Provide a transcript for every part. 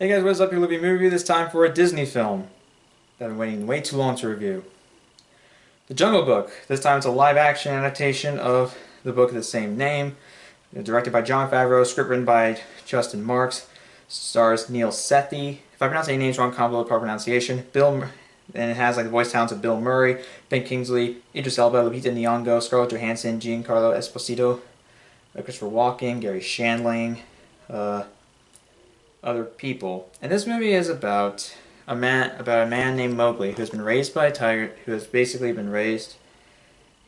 Hey guys, what's up? Your Living Movie Review. This time for a Disney film that I've been waiting way too long to review. The Jungle Book. This time it's a live-action adaptation of the book of the same name. Directed by Jon Favreau, script written by Justin Marks. Stars Neil Sethi. If I pronounce any names wrong, comment below for pronunciation. And it has like the voice talents of Bill Murray, Ben Kingsley, Idris Elba, Lupita Nyong'o, Scarlett Johansson, Giancarlo Esposito, Christopher Walken, Gary Shandling, other people. And this movie is about a man named Mowgli who's been raised by a tiger, who has basically been raised.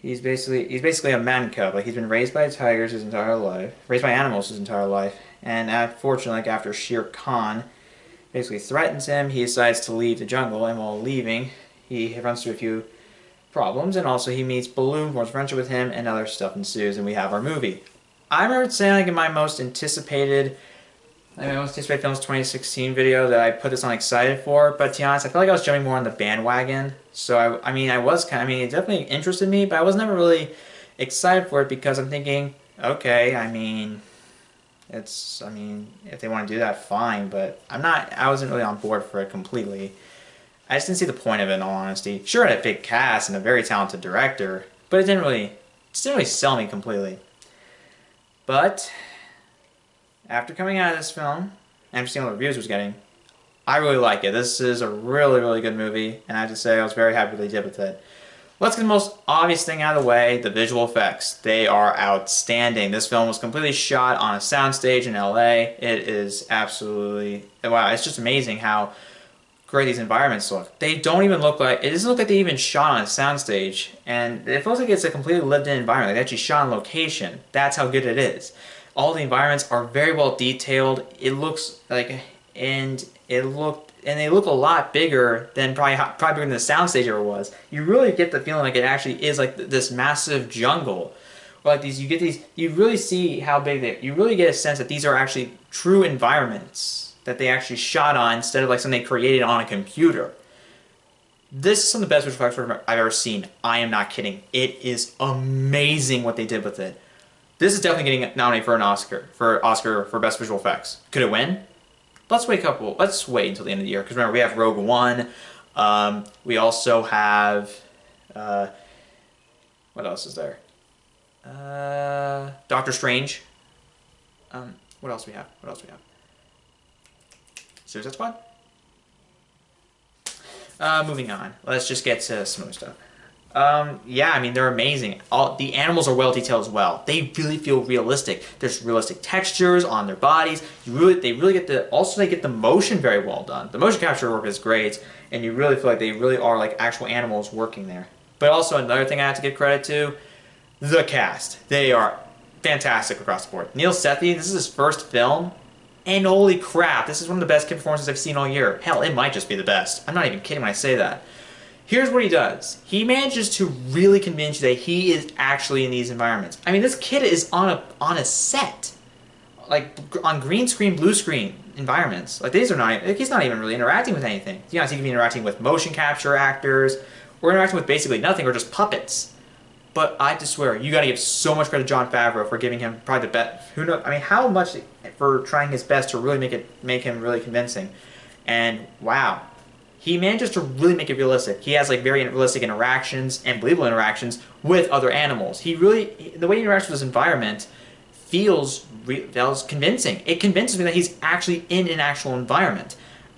He's basically a man cub. Like, he's been raised by tigers his entire life, raised by animals his entire life. And unfortunately, like, after Shere Khan basically threatens him, he decides to leave the jungle. And while leaving, he runs into a few problems, and also he meets Baloo, forms friendship with him, and other stuff ensues. And we have our movie. I remember saying, like, in my most anticipated films 2016 video that I put this on excited for, but to be honest, I feel like I was jumping more on the bandwagon. So it definitely interested me, but I was never really excited for it because I'm thinking, okay, if they want to do that, fine, but I wasn't really on board for it completely. I just didn't see the point of it, in all honesty. Sure, it had a big cast and a very talented director, but it didn't really sell me completely. But after coming out of this film, and seeing all the reviews it was getting, I really like it. This is a really, really good movie, and I have to say I was very happy what they did with it. Let's get the most obvious thing out of the way, the visual effects. They are outstanding. This film was completely shot on a soundstage in LA. It is absolutely, wow, it's just amazing how great these environments look. They don't even look like, it doesn't look like they even shot on a soundstage, and it feels like it's a completely lived-in environment. Like they actually shot on location. That's how good it is. All the environments are very well detailed. It looks like, and they look a lot bigger than probably bigger than the soundstage ever was. You really get the feeling like it actually is like this massive jungle. Or like you really see how big you really get a sense that these are actually true environments that they actually shot on instead of like something they created on a computer. This is some of the best visual effects I've ever seen. I am not kidding. It is amazing what they did with it. This is definitely getting nominated for an Oscar, for Best Visual Effects. Could it win? Let's wait until the end of the year, because remember, we have Rogue One. We also have, what else is there? Doctor Strange. What else we have? Suicide Squad? Moving on. Let's just get to some other stuff. Yeah, I mean, they're amazing. The animals are well detailed as well. They really feel realistic. There's realistic textures on their bodies. They get the motion very well done. The motion capture work is great, and you really feel like they really are like actual animals working there. But also another thing I have to give credit to, the cast. They are fantastic across the board. Neil Sethi, this is his first film, and holy crap, this is one of the best kid performances I've seen all year. Hell, it might just be the best. I'm not even kidding when I say that. Here's what he does. He manages to really convince you that he is actually in these environments. I mean, this kid is on a set, like on green screen, blue screen environments. Like these are not. Like, he's not even really interacting with anything. You know, he could be interacting with motion capture actors, or interacting with basically nothing, or just puppets. But I have to swear, you got to give so much credit to Jon Favreau for giving him probably the best. Who knows? I mean, how much for trying his best to really make him really convincing. And wow. He manages to really make it realistic. He has like very realistic interactions and believable interactions with other animals. The way he interacts with his environment feels convincing. It convinces me that he's actually in an actual environment.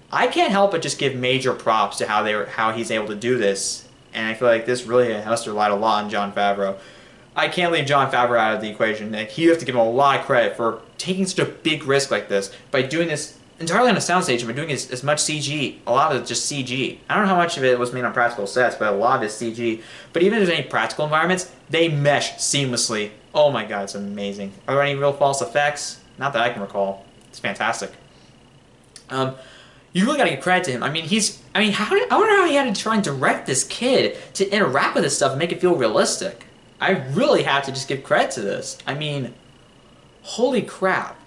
I can't help but just give major props to how he's able to do this, and I feel like this really has to rely a lot on Jon Favreau. I can't leave Jon Favreau out of the equation. Like, you have to give him a lot of credit for taking such a big risk like this by doing this entirely on a soundstage, and we're doing as much CG. A lot of it's just CG. I don't know how much of it was made on practical sets, but a lot of it's CG. But even if there's any practical environments, they mesh seamlessly. Oh my god, it's amazing. Are there any real false effects? Not that I can recall. It's fantastic. You really got to give credit to him. I wonder how he had to try and direct this kid to interact with this stuff and make it feel realistic. I really have to just give credit to this. I mean, holy crap.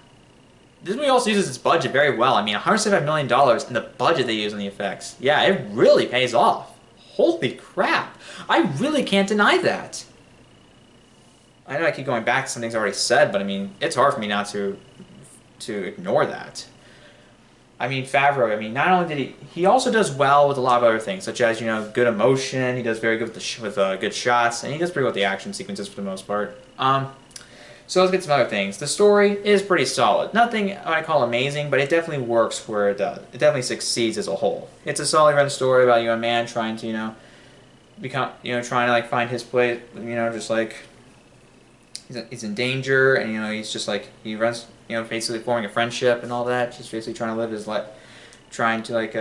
This movie also uses its budget very well. I mean, $175 million in the budget they use on the effects. Yeah, it really pays off. Holy crap. I really can't deny that. I know I keep going back to some things I already said, but I mean, it's hard for me not to ignore that. I mean, Favreau, I mean, not only did he also does well with a lot of other things, such as, good emotion, he does very good with, good shots, and he does pretty well with the action sequences for the most part. So let's get some other things. The story is pretty solid. Nothing I call amazing, but it definitely works where it does. It definitely succeeds as a whole. It's a solid run story about, a man trying to, become, trying to, like, find his place, just, like, he's in danger, and he's just like he runs, basically forming a friendship and all that. Just basically trying to live his life, trying to like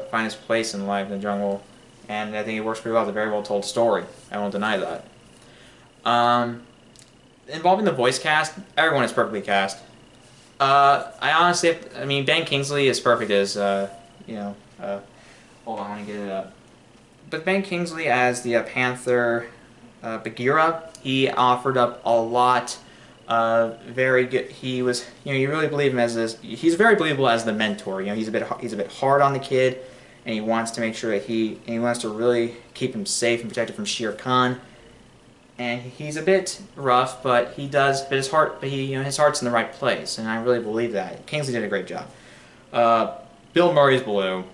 find his place in life in the jungle. And I think it works pretty well. It's a very well told story. I won't deny that. Involving the voice cast, everyone is perfectly cast. I honestly, I mean, Ben Kingsley is perfect as hold on, let me get it up. But Ben Kingsley as the Panther. Bagheera, he offered up a lot. Very good. He was, you really believe him as this. He's very believable as the mentor. He's a bit hard on the kid, and he wants to make sure that he wants to really keep him safe and protected from Shere Khan. And he's a bit rough, but he does. But his heart, his heart's in the right place, and I really believe that. Kingsley did a great job. Bill Murray's Baloo.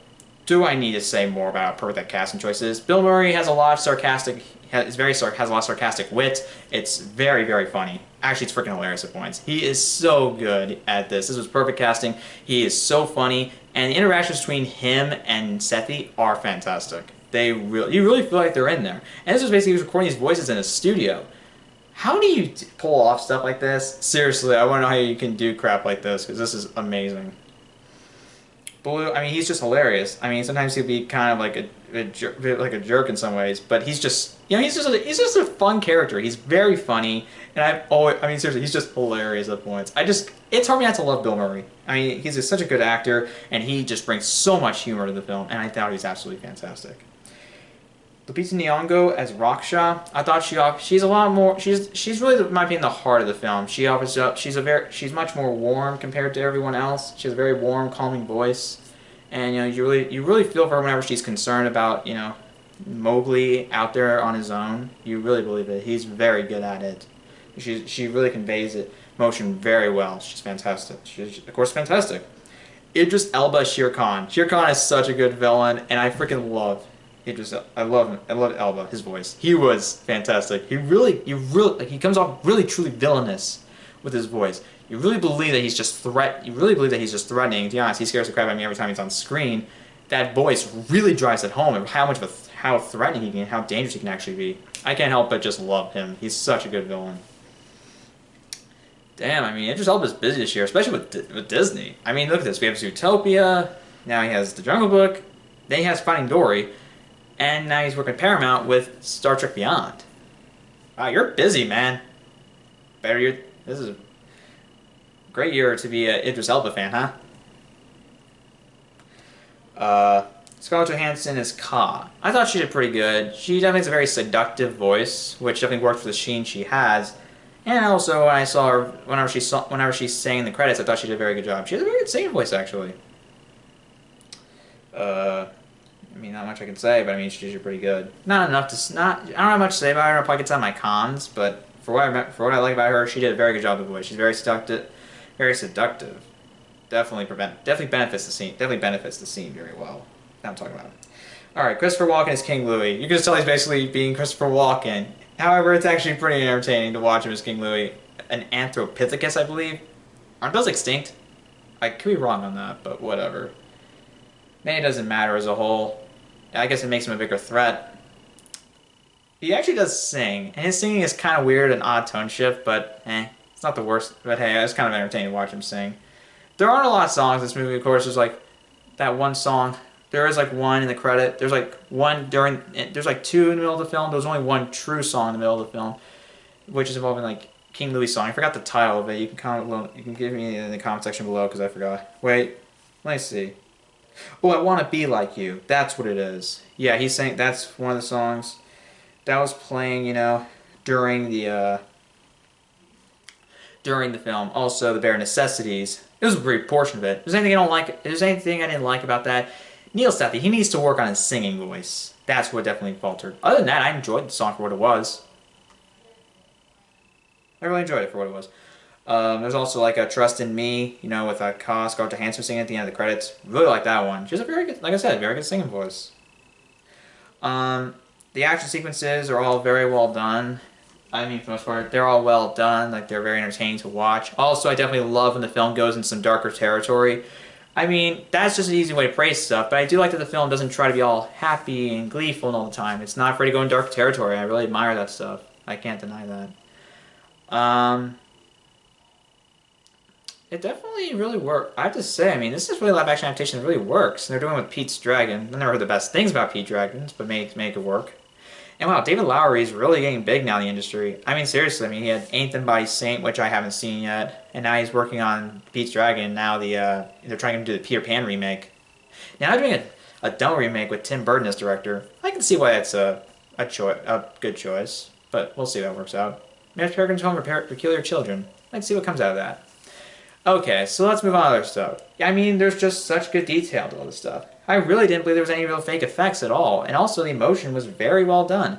Do I need to say more about how perfect that casting choice is? Bill Murray has a lot of sarcastic. Has a lot of sarcastic wit. It's very, very funny. Actually, it's freaking hilarious at points. He is so good at this. This was perfect casting. He is so funny, and the interactions between him and Sethi are fantastic. You really feel like they're in there. And this was basically he was recording these voices in a studio. How do you pull off stuff like this? Seriously, I want to know how you can do crap like this, because this is amazing. Baloo, I mean, he's just hilarious. I mean, sometimes he'll be kind of like a jerk in some ways, but he's just, he's just a fun character. He's very funny, and I mean, seriously, he's just hilarious at points. It's hard not to love Bill Murray. I mean, he's such a good actor, and he just brings so much humor to the film, and I thought he was absolutely fantastic. Lupita Nyong'o as Raksha, I thought she's a lot more. She's really, in my opinion, the heart of the film. She offers up. She's much more warm compared to everyone else. She has a very warm, calming voice, and you really feel for her whenever she's concerned about Mowgli out there on his own. You really believe it. He's very good at it. She really conveys emotion very well. She's fantastic. She's of course fantastic. Idris Elba, Shere Khan. Shere Khan is such a good villain, and I freaking love. I love him. I love Elba, his voice. He was fantastic. He comes off really truly villainous with his voice. You really believe that he's just threatening. To be honest, he scares the crap out of me every time he's on screen. That voice really drives it home and how threatening he can, and how dangerous he can actually be. I can't help but just love him. He's such a good villain. Damn, I mean, Idris Elba's busy this year, especially with Disney. I mean, look at this. We have Zootopia. Now he has The Jungle Book. Then he has Finding Dory. And now he's working Paramount with Star Trek Beyond. Wow, you're busy, man. This is a great year to be an Idris Elba fan, huh? Scarlett Johansson is Ka. I thought she did pretty good. She definitely has a very seductive voice, which definitely works for the sheen she has. And also, when I saw her, whenever she sang in the credits, I thought she did a very good job. She has a very good singing voice, actually. I mean, not much I can say, but I mean, she's pretty good. I don't have much to say about her. I probably could say my cons, but for what I like about her, she did a very good job with the voice. She's very seductive, very seductive. Definitely benefits the scene. Definitely benefits the scene very well. That's what I'm talking about. All right, Christopher Walken is King Louie. You can just tell he's basically being Christopher Walken. However, it's actually pretty entertaining to watch him as King Louie. An Anthropithecus, I believe. Aren't those extinct? I could be wrong on that, but whatever. Maybe it doesn't matter as a whole. I guess it makes him a bigger threat. He actually does sing, and his singing is kind of weird and odd tone shift, but it's not the worst. But hey, it's kind of entertaining to watch him sing. There aren't a lot of songs in this movie, of course. There's like that one song. There is like one in the credit. There's like one there's like two in the middle of the film. There's only one true song in the middle of the film, which is involving like King Louie's song. I forgot the title of it. You can comment below. You can give me in the comment section below because I forgot. Wait, let me see. Oh, I Want to Be Like You. That's what it is. Yeah, he's saying that's one of the songs that was playing, during the film. Also, The Bare Necessities. It was a brief portion of it. If there's anything I didn't like about that, Neil Sethi, he needs to work on his singing voice. That's what definitely faltered. Other than that, I enjoyed the song for what it was. I really enjoyed it for what it was. There's also like a Trust in Me, you know, with a Scarlett Johansson singing at the end of the credits. Really like that one. She's a very good, like I said, very good singing voice. Um, the action sequences are all very well done. I mean, for the most part, they're all well done. Like, they're very entertaining to watch. Also, I definitely love when the film goes into some darker territory. I mean, that's just an easy way to praise stuff, but I do like that the film doesn't try to be all happy and gleeful all the time. It's not afraid to go in dark territory. I really admire that stuff. I can't deny that. It definitely really worked. I have to say, I mean, this is really live action adaptation that really works. And they're doing it with Pete's Dragon. I've never heard the best things about Pete Dragons, but make it work. And wow, David Lowery is really getting big now in the industry. I mean, seriously, I mean, he had Ain't by Saint, which I haven't seen yet. And now he's working on Pete's Dragon. Now they're trying to do the Peter Pan remake. Now they're doing a dumb remake with Tim Burton as director. I can see why that's a good choice. But we'll see how it works out. Mary Peregrine's Home for Peculiar Children. Let's see what comes out of that. Okay, so let's move on to other stuff. I mean, there's just such good detail to all this stuff. I really didn't believe there was any real fake effects at all, and also the emotion was very well done.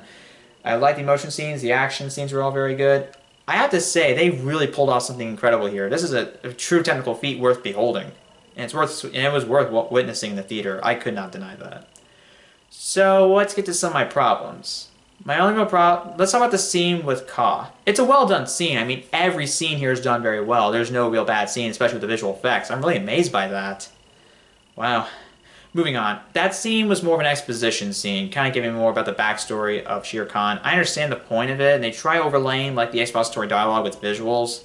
I like the emotion scenes, the action scenes were all very good. I have to say, they really pulled off something incredible here. This is a true technical feat worth beholding, and it was worth witnessing in the theater. I could not deny that. So let's get to some of my problems. My only real problem, let's talk about the scene with Ka. It's a well done scene. I mean, every scene here is done very well. There's no real bad scene, especially with the visual effects. I'm really amazed by that. Wow. Moving on. That scene was more of an exposition scene, kind of giving more about the backstory of Shere Khan. I understand the point of it, and they try overlaying like the expository dialogue with visuals,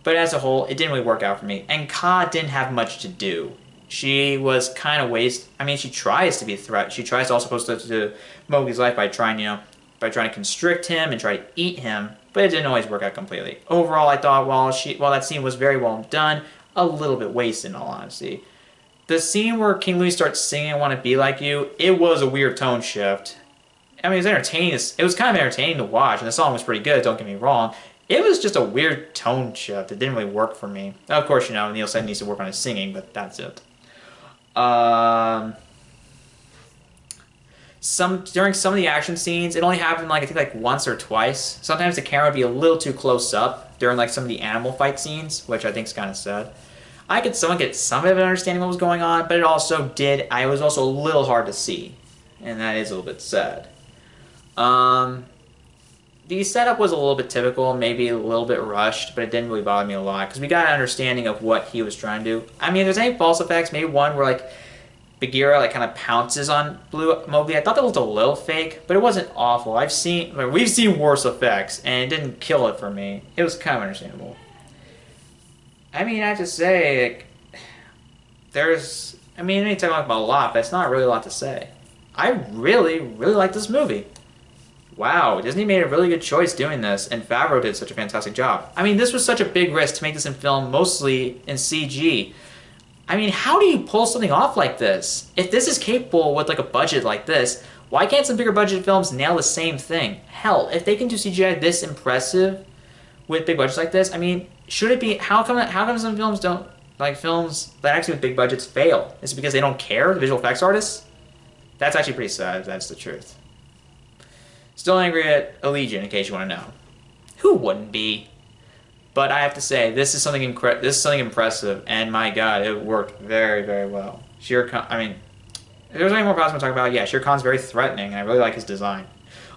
but as a whole, it didn't really work out for me. And Ka didn't have much to do. She was kind of waste. I mean, she tries to be a threat. She tries to also post to Mowgli's life by trying to constrict him and try to eat him, but it didn't always work out completely. Overall, I thought while that scene was very well done, a little bit wasted in all honesty. The scene where King Louis starts singing I Want to Be Like You, it was a weird tone shift. I mean, it was entertaining. It was kind of entertaining to watch, and the song was pretty good, don't get me wrong. It was just a weird tone shift. It didn't really work for me. Of course, you know, Neil said he needs to work on his singing, but that's it. During some of the action scenes, it only happened I think once or twice. Sometimes the camera would be a little too close up during some of the animal fight scenes, which I think is kind of sad. I could somewhat get some of an understanding what was going on, but it was also a little hard to see, and that is a little bit sad. The setup was a little bit typical, maybe a little bit rushed, but it didn't really bother me a lot because we got an understanding of what he was trying to do. I mean, if there's any false effects, maybe one where Bagheera kind of pounces on Blue Mowgli. I thought that looked a little fake, but it wasn't awful. We've seen worse effects, and it didn't kill it for me. It was kind of understandable. I mean, I have to say, I mean, I talk about a lot, but it's not really a lot to say. I really, really like this movie. Wow, Disney made a really good choice doing this, and Favreau did such a fantastic job. I mean, this was such a big risk to make this in film, mostly in CG. I mean, how do you pull something off like this? If this is capable with a budget like this, why can't some bigger budget films nail the same thing? Hell, if they can do CGI this impressive with big budgets like this, I mean, should it be? How come some films don't films that actually with big budgets fail? Is it because they don't care, the visual effects artists? That's actually pretty sad. If that's the truth. Still angry at Allegiant, in case you want to know. Who wouldn't be? But I have to say, this is something impressive, and my God, it worked very, very well. Shere Khan, I mean, if there's any more positive to talk about, yeah, Shere Khan's very threatening, and I really like his design.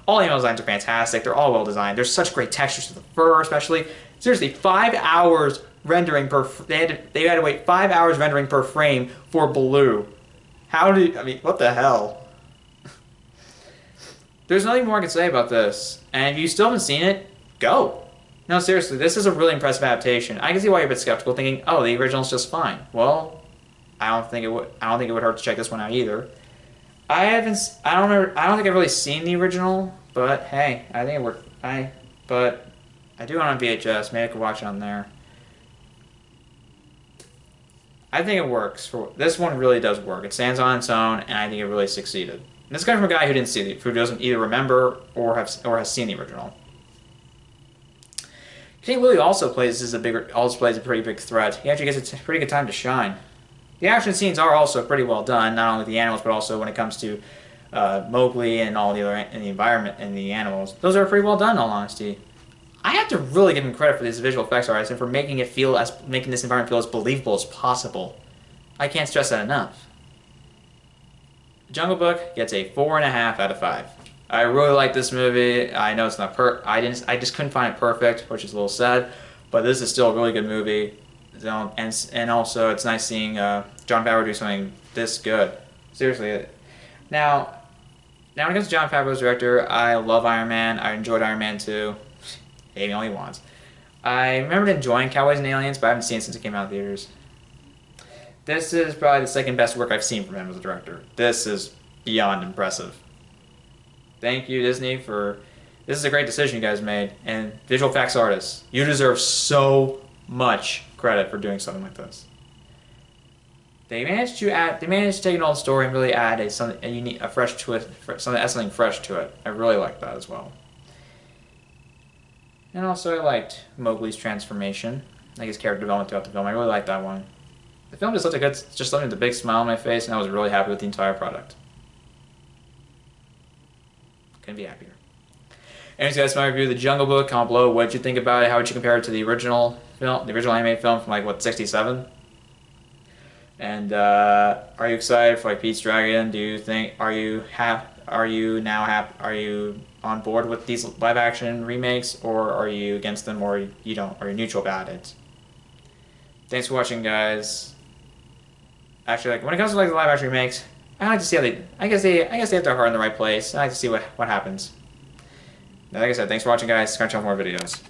All the animal designs are fantastic. They're all well designed. There's such great textures to the fur, especially. Seriously, 5 hours rendering per. They had to wait 5 hours rendering per frame for Baloo. I mean, what the hell? There's nothing more I can say about this. And if you still haven't seen it, go. No, seriously, this is a really impressive adaptation. I can see why you're a bit skeptical, thinking, "Oh, the original's just fine." Well, I don't think it would hurt to check this one out either. I don't think I've really seen the original, but hey, I think it worked. But I do own it on VHS. Maybe I could watch it on there. I think it works. This one really does work. It stands on its own, and I think it really succeeded. And this comes from a guy who doesn't either remember or has seen the original. King Louis also plays a pretty big threat. He actually gets a pretty good time to shine. The action scenes are also pretty well done, not only with the animals, but also when it comes to Mowgli and all the other in the environment and the animals. Those are pretty well done, in all honesty. I have to really give him credit for these visual effects artists and for making this environment feel as believable as possible. I can't stress that enough. Jungle Book gets a 4.5 out of 5. I really like this movie. I know it's not I just couldn't find it perfect, which is a little sad. But this is still a really good movie. And also, it's nice seeing Jon Favreau do something this good. Seriously. Now when it comes to Jon Favreau's director, I love Iron Man. I enjoyed Iron Man 2. Hating all he wants. I remember enjoying Cowboys and Aliens, but I haven't seen it since it came out in theaters. This is probably the second best work I've seen from him as a director. This is beyond impressive. Thank you, Disney, for... This is a great decision you guys made. And visual effects artists, you deserve so much credit for doing something like this. They managed to take an old story and really add a fresh twist, something fresh to it. I really like that as well. And also I liked Mowgli's transformation, like his character development throughout the film. I really liked that one. The film just left a big smile on my face, and I was really happy with the entire product. Couldn't be happier. Anyways, guys, my review of The Jungle Book. Comment below what you think about it. How would you compare it to the original film, the original animated film from like '67? And are you excited for like Pete's Dragon? Do you think are you on board with these live action remakes, or are you against them, or you don't, or you're neutral about it? Thanks for watching, guys. Actually, like when it comes to like the live action remakes, I like to see how I guess they have their heart in the right place. I like to see what happens. Now, like I said, thanks for watching, guys. Subscribe to more videos.